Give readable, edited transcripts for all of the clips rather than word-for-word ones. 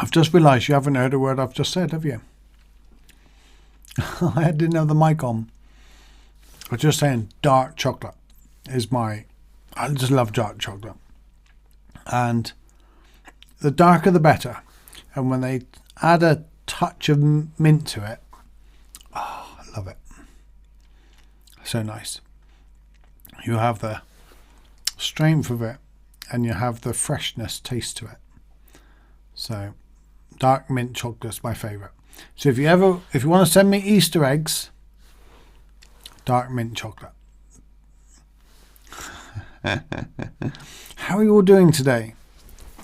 I've just realised you haven't heard a word I've just said, have you? I didn't have the mic on. I was just saying dark chocolate is I just love dark chocolate. And the darker the better. And when they add a touch of mint to it, oh, I love it. So nice. You have the strength of it and you have the freshness taste to it. So dark mint chocolate is my favourite. So if you want to send me Easter eggs, dark mint chocolate. How are you all doing today?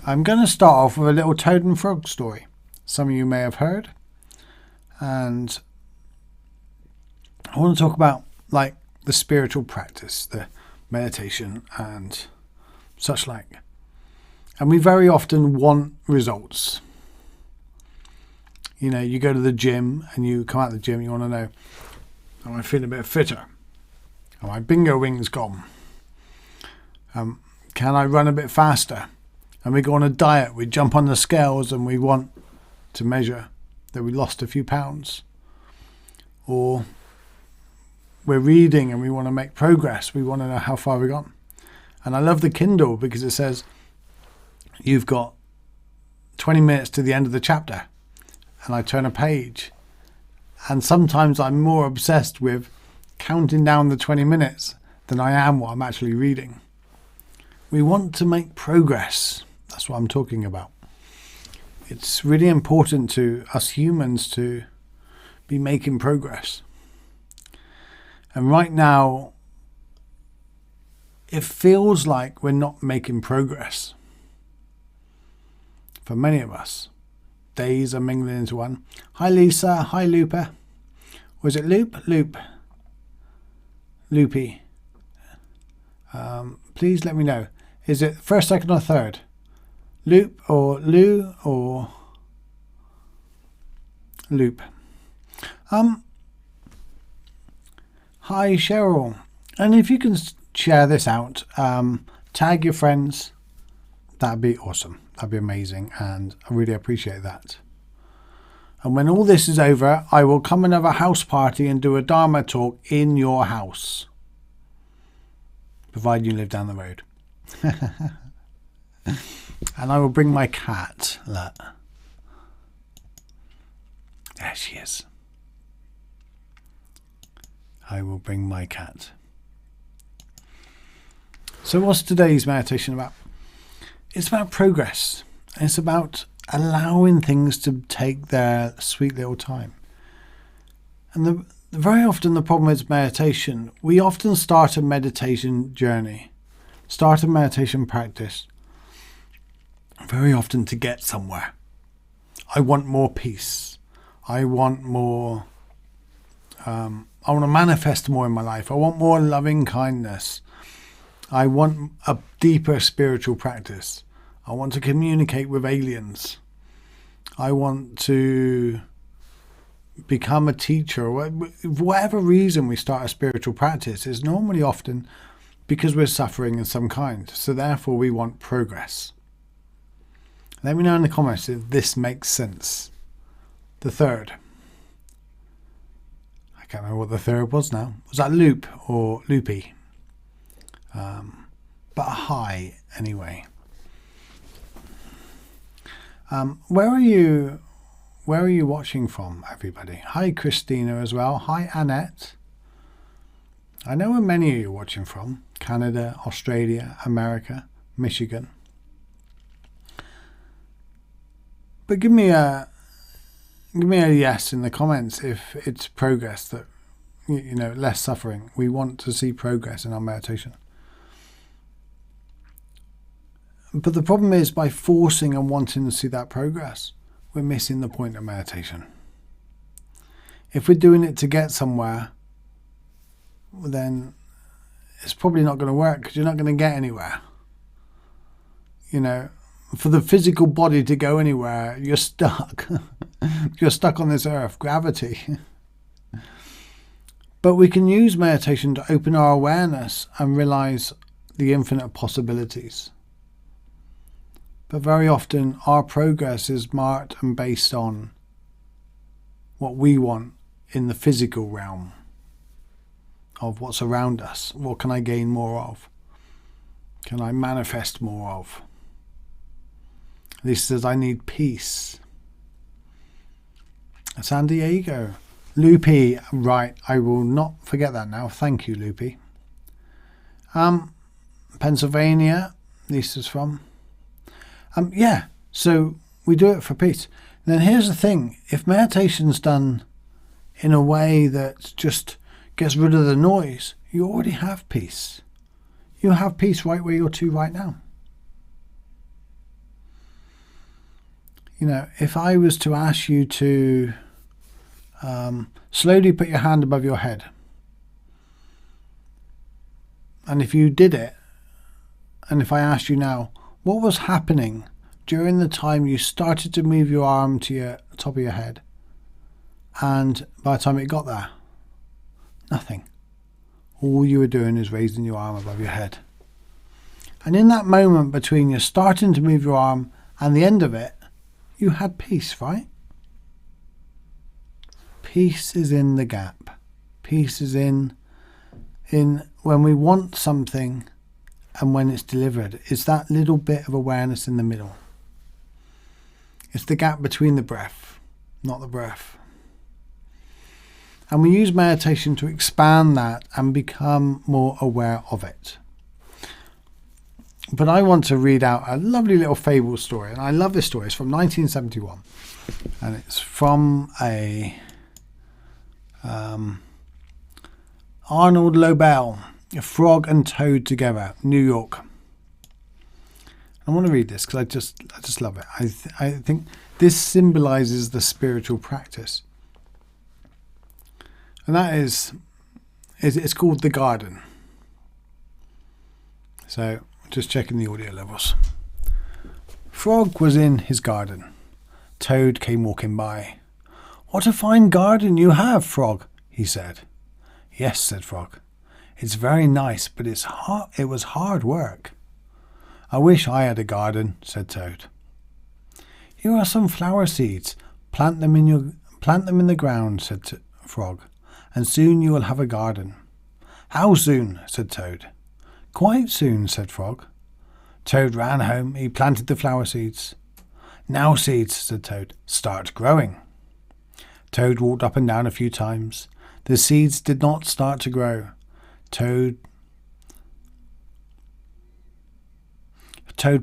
I'm going to start off with a little Toad and Frog story. Some of you may have heard. And I want to talk about like the spiritual practice, the meditation and such like. And we very often want results. You know, you go to the gym and you come out of the gym, you want to know, am I feeling a bit fitter? Are my bingo wings gone? Can I run a bit faster? And we go on a diet, we jump on the scales and we want to measure that we lost a few pounds. Or we're reading and we want to make progress. We want to know how far we've gone. And I love the Kindle because it says you've got 20 minutes to the end of the chapter. And I turn a page. And sometimes I'm more obsessed with counting down the 20 minutes than I am what I'm actually reading. We want to make progress. That's what I'm talking about. It's really important to us humans to be making progress. And right now, it feels like we're not making progress. For many of us. Days are mingling into one. Hi Lisa, hi Looper. Was it Loop? Loop. Loopy. Please let me know. Is it first, second or third? Loop or Lou or Loop? Hi Cheryl. And if you can share this out, tag your friends, that'd be awesome. That'd be amazing, and I really appreciate that. And when all this is over, I will come and have a house party and do a Dharma talk in your house. Provided you live down the road. And I will bring my cat. Look. There she is. I will bring my cat. So what's today's meditation about? It's about progress. It's about allowing things to take their sweet little time. And very often the problem with meditation, we often start a meditation journey, start a meditation practice, very often to get somewhere. I want more peace. I want more, I want to manifest more in my life. I want more loving kindness. I want a deeper spiritual practice. I want to communicate with aliens. I want to become a teacher. Whatever reason we start a spiritual practice is normally often because we're suffering in some kind. So therefore we want progress. Let me know in the comments if this makes sense. The third. I can't remember what the third was now. Was that Loop or Loopy? But hi anyway. Where are you watching from, everybody? Hi Christina as well. Hi Annette. I know where many of you are watching from. Canada, Australia, America, Michigan. But give me a yes in the comments if it's progress, that you know, less suffering. We want to see progress in our meditation. But the problem is, by forcing and wanting to see that progress, we're missing the point of meditation. If we're doing it to get somewhere, then it's probably not going to work, because you're not going to get anywhere. You know, for the physical body to go anywhere, you're stuck. You're stuck on this earth, gravity. But we can use meditation to open our awareness and realize the infinite possibilities. But very often our progress is marked and based on what we want in the physical realm of what's around us. What can I gain more of? Can I manifest more of? This says I need peace. San Diego. Loopy, right, I will not forget that now. Thank you, Loopy. Pennsylvania, Lisa's from. Yeah, so we do it for peace. And then here's the thing. If meditation's done in a way that just gets rid of the noise, you already have peace. You have peace right where you're to right now. You know, if I was to ask you to slowly put your hand above your head, and if you did it, and if I asked you now, what was happening during the time you started to move your arm to your top of your head, and by the time it got there? Nothing. All you were doing is raising your arm above your head. And in that moment between you starting to move your arm and the end of it, you had peace, right? Peace is in the gap. Peace is in when we want something and when it's delivered. It's that little bit of awareness in the middle. It's the gap between the breath, not the breath. And we use meditation to expand that and become more aware of it. But I want to read out a lovely little fable story, and I love this story. It's from 1971, and it's from a Arnold Lobel, A Frog and Toad Together, New York. I want to read this because I just love it. I think this symbolizes the spiritual practice. And that is it's called The Garden. So, just checking the audio levels. Frog was in his garden. Toad came walking by. "What a fine garden you have, Frog," he said. "Yes," said Frog. "It's very nice, but it was hard work." "I wish I had a garden," said Toad. "Here are some flower seeds. Plant them in the ground," said Frog, "and soon you will have a garden." "How soon?" said Toad. "Quite soon," said Frog. Toad ran home. He planted the flower seeds. "Now, seeds," said Toad, "start growing." Toad walked up and down a few times. The seeds did not start to grow. Toad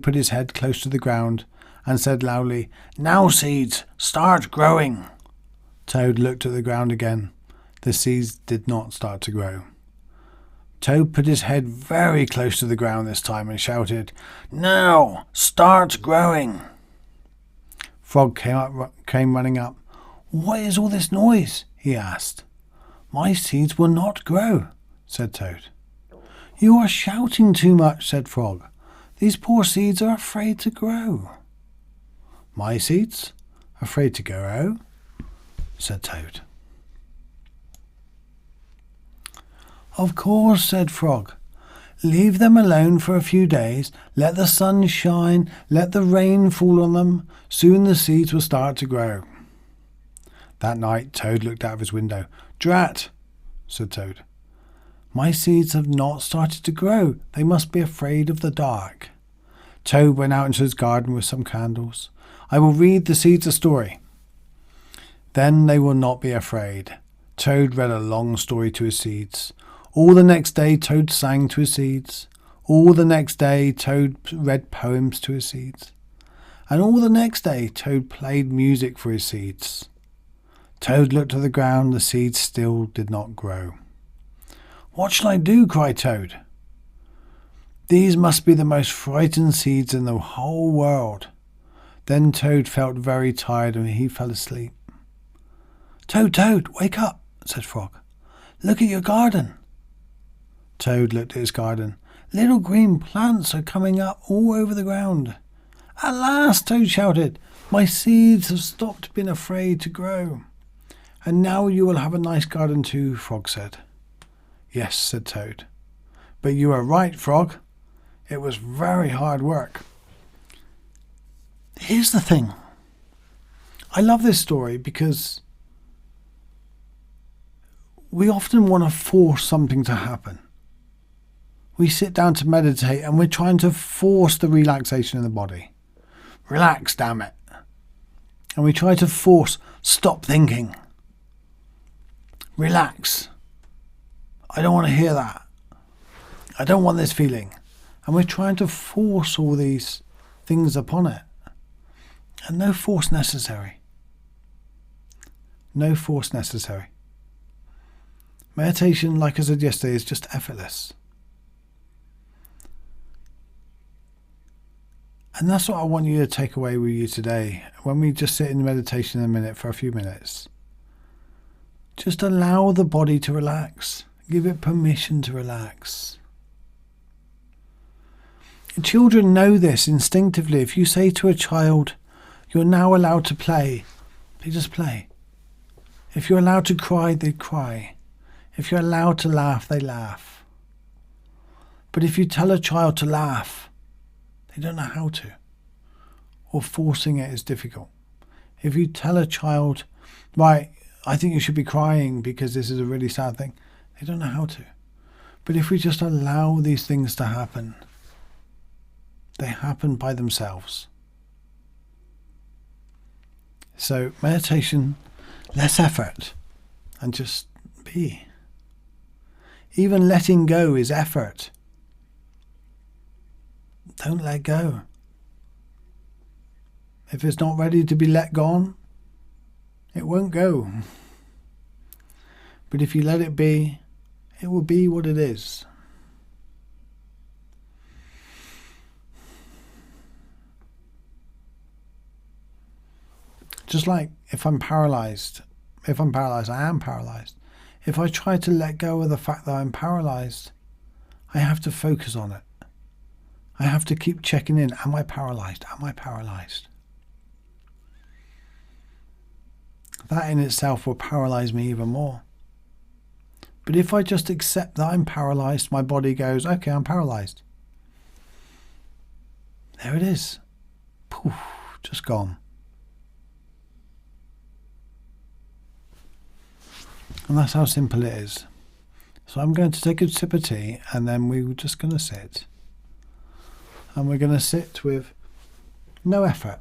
put his head close to the ground and said loudly, "Now, seeds, start growing." Toad looked at the ground again. The seeds did not start to grow. Toad put his head very close to the ground this time and shouted, "Now, start growing." Frog came running up. "What is all this noise?" he asked. "My seeds will not grow," said Toad. "You are shouting too much," said Frog. "These poor seeds are afraid to grow." "My seeds? Afraid to grow?" said Toad. "Of course," said Frog. "Leave them alone for a few days. Let the sun shine. Let the rain fall on them. Soon the seeds will start to grow." That night, Toad looked out of his window. "Drat," said Toad. "My seeds have not started to grow. They must be afraid of the dark." Toad went out into his garden with some candles. "I will read the seeds a story. Then they will not be afraid." Toad read a long story to his seeds. All the next day, Toad sang to his seeds. All the next day, Toad read poems to his seeds. And all the next day, Toad played music for his seeds. Toad looked at the ground. The seeds still did not grow. "What shall I do?" cried Toad. "These must be the most frightened seeds in the whole world." Then Toad felt very tired and he fell asleep. "Toad, Toad, wake up," said Frog. "Look at your garden." Toad looked at his garden. Little green plants are coming up all over the ground. "At last," Toad shouted, "my seeds have stopped being afraid to grow." "And now you will have a nice garden too," Frog said. "Yes," said Toad. "But you are right, Frog. It was very hard work." here's the thing. I love this story because we often want to force something to happen. We sit down to meditate and we're trying to force the relaxation in the body. Relax, damn it. And we try to force, stop thinking. Relax. I don't want to hear that. I don't want this feeling. And we're trying to force all these things upon it. And no force necessary. No force necessary. Meditation, like I said yesterday, is just effortless. And that's what I want you to take away with you today. When we just sit in meditation in a minute for a few minutes, just allow the body to relax. Give it permission to relax. Children know this instinctively. If you say to a child, you're now allowed to play, they just play. If you're allowed to cry, they cry. If you're allowed to laugh, they laugh. But if you tell a child to laugh, they don't know how to. Or forcing it is difficult. If you tell a child, right, I think you should be crying because this is a really sad thing, they don't know how to. But if we just allow these things to happen, they happen by themselves. So meditation, less effort, and just be. Even letting go is effort. Don't let go. If it's not ready to be let gone, it won't go. But if you let it be, it will be what it is. Just like if I'm paralyzed, I am paralyzed. If I try to let go of the fact that I'm paralyzed, I have to focus on it. I have to keep checking in. Am I paralyzed? Am I paralyzed? That in itself will paralyze me even more. But if I just accept that I'm paralyzed, my body goes, okay, I'm paralyzed. There it is. Poof, just gone. And that's how simple it is. So I'm going to take a sip of tea and then we're just going to sit. And we're going to sit with no effort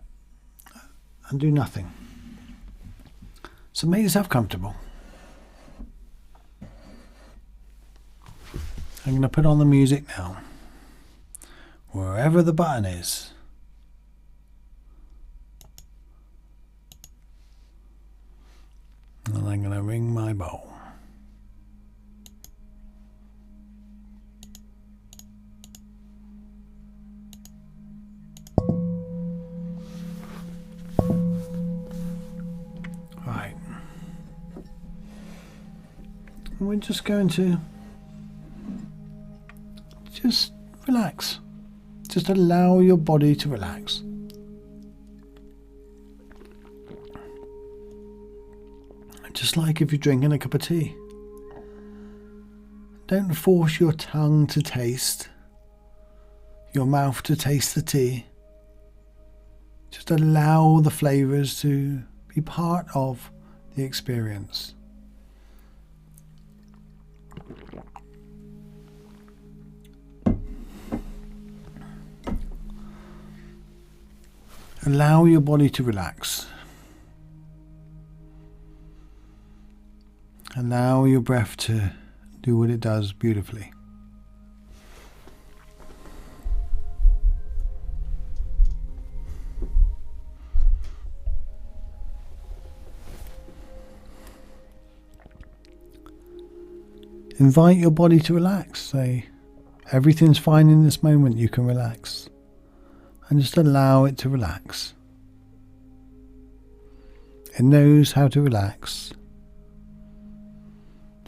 and do nothing. So make yourself comfortable. I'm going to put on the music now. Wherever the button is. And I'm going to ring my bowl. Right. And we're just going to just relax. Just allow your body to relax. Just like if you're drinking a cup of tea. Don't force your tongue to taste, your mouth to taste the tea. Just allow the flavours to be part of the experience. Allow your body to relax. Allow your breath to do what it does beautifully. Invite your body to relax. Say, everything's fine in this moment, you can relax. And just allow it to relax. It knows how to relax.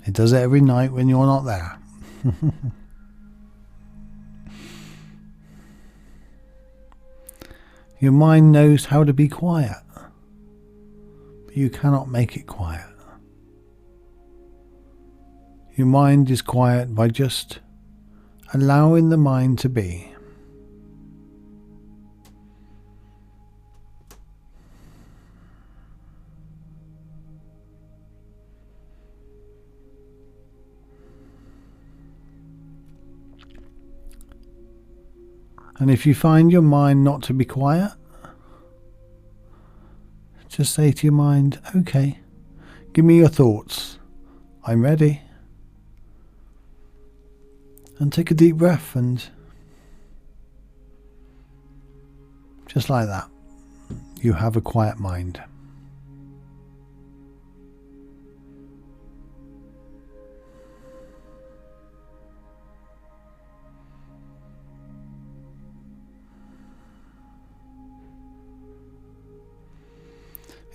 It does it every night when you're not there. Your mind knows how to be quiet, but you cannot make it quiet. Your mind is quiet by just allowing the mind to be. And if you find your mind not to be quiet, just say to your mind, okay, give me your thoughts. I'm ready. And take a deep breath, and just like that, you have a quiet mind.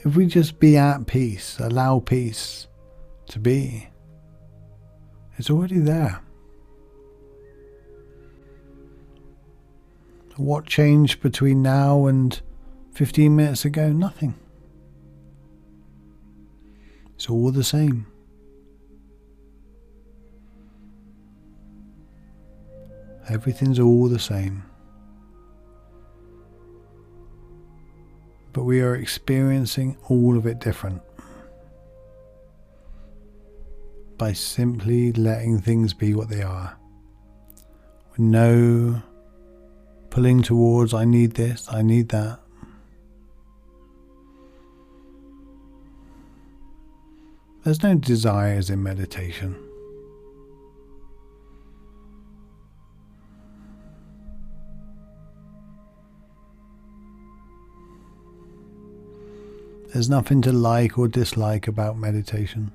If we just be at peace, allow peace to be, it's already there. What changed between now and 15 minutes ago? Nothing. It's all the same. Everything's all the same. But we are experiencing all of it different by simply letting things be what they are. With no pulling towards, I need this, I need that. There's no desires in meditation. There's nothing to like or dislike about meditation.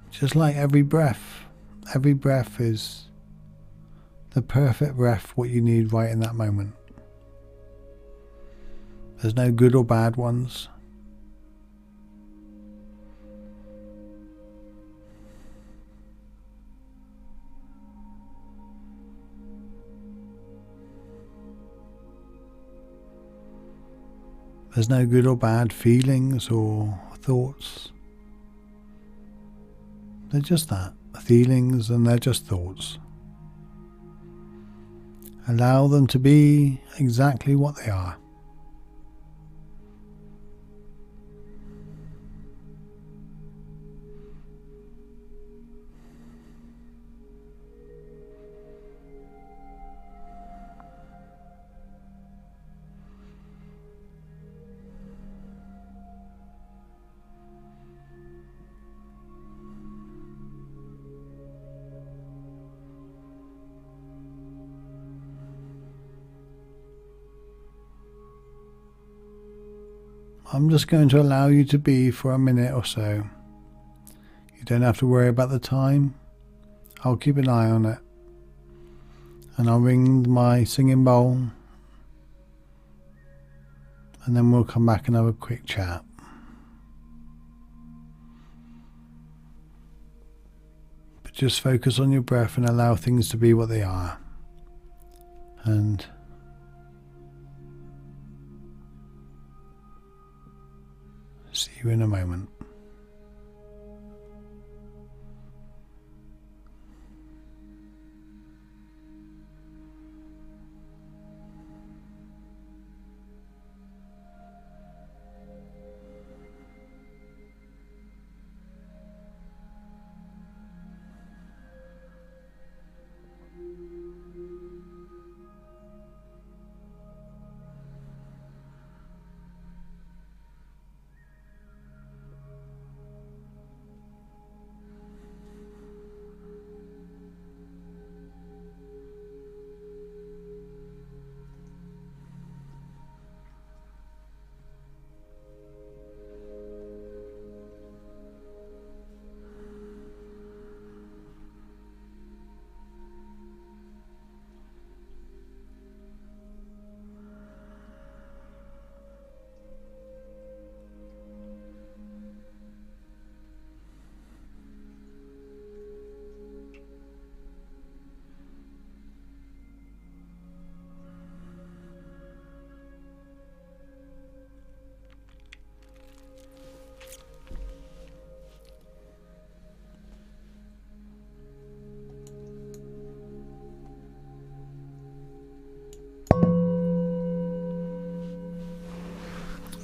Just like every breath is the perfect breath, what you need right in that moment. There's no good or bad ones. There's no good or bad feelings or thoughts. They're just that, feelings, and they're just thoughts. Allow them to be exactly what they are. I'm just going to allow you to be for a minute or so. You don't have to worry about the time. I'll keep an eye on it. And I'll ring my singing bowl. And then we'll come back and have a quick chat. But just focus on your breath and allow things to be what they are. And see you in a moment.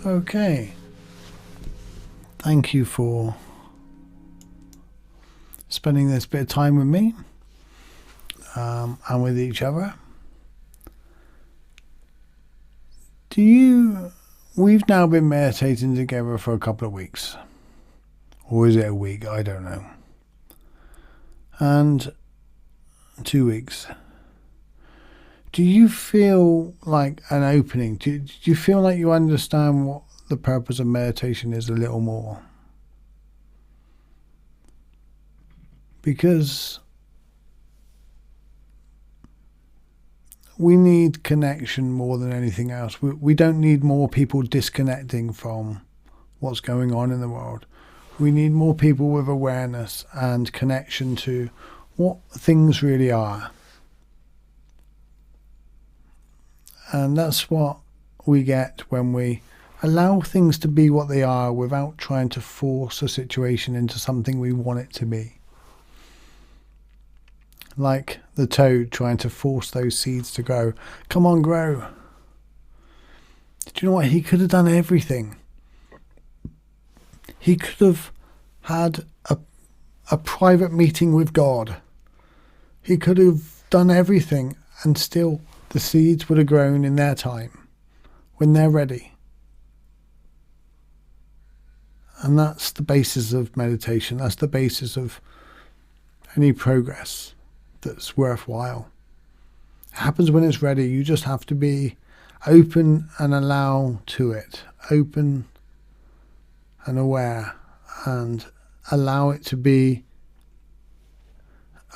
Okay, thank you for spending this bit of time with me and with each other. We've now been meditating together for a couple of weeks. Or is it a week? I don't know. And 2 weeks. Do you feel like an opening? Do you feel like you understand what the purpose of meditation is a little more? Because we need connection more than anything else. We don't need more people disconnecting from what's going on in the world. We need more people with awareness and connection to what things really are. And that's what we get when we allow things to be what they are without trying to force a situation into something we want it to be. Like the toad trying to force those seeds to grow. Come on, grow. Do you know what? He could have done everything. He could have had a private meeting with God. He could have done everything, and still the seeds would have grown in their time, when they're ready. And that's the basis of meditation. That's the basis of any progress that's worthwhile. It happens when it's ready. You just have to be open and allow to it. Open and aware, and allow it to be,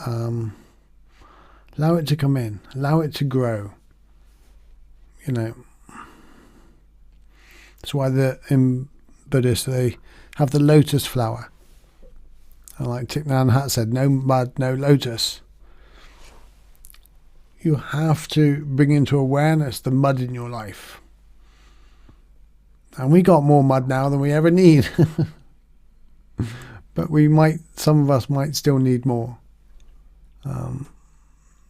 allow it to come in, allow it to grow. You know, that's why in Buddhists they have the lotus flower. And like Thich Nhat Hanh said, no mud, no lotus. You have to bring into awareness the mud in your life. And we got more mud now than we ever need. But some of us might still need more.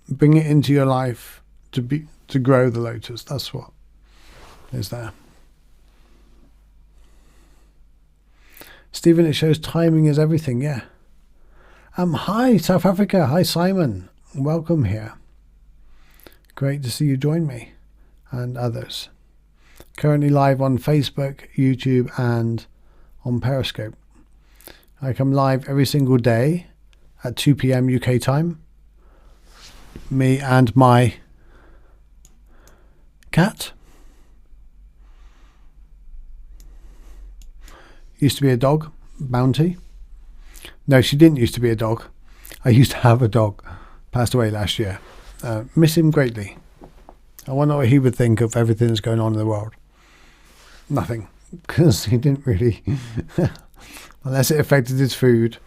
Bring it into your life to grow the lotus. That's what is there. Stephen, it shows timing is everything. Yeah. Hi, South Africa. Hi, Simon. Welcome here. Great to see you join me and others. Currently live on Facebook, YouTube, and on Periscope. I come live every single day at 2 p.m. UK time. Me and my cat. Used to be a dog, Bounty. No, she didn't used to be a dog. I used to have a dog. Passed away last year. Miss him greatly. I wonder what he would think of everything that's going on in the world. Nothing, because he didn't really, unless it affected his food.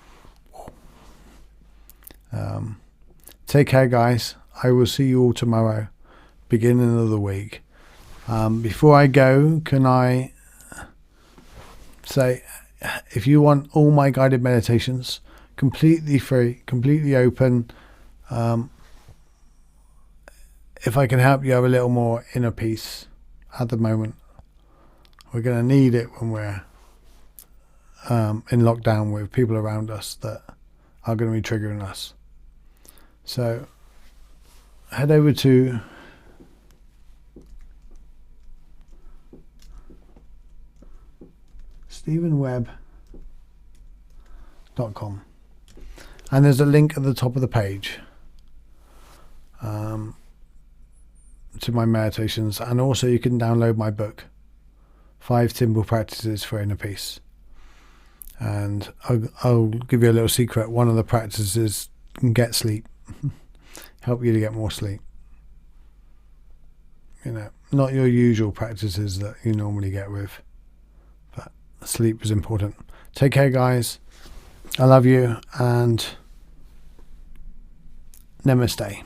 Take care, guys. I will see you all tomorrow, beginning of the week. Before I go, can I say, if you want all my guided meditations, completely free, completely open, if I can help you have a little more inner peace at the moment, we're going to need it when we're in lockdown with people around us that are going to be triggering us. So head over to stephenwebb.com, and there's a link at the top of the page to my meditations, and also you can download my book, 5 Simple Practices for Inner Peace. And I'll give you a little secret. One of the practices can get sleep, help you to get more sleep. You know, not your usual practices that you normally get with, but sleep is important. Take care, guys. I love you, and namaste.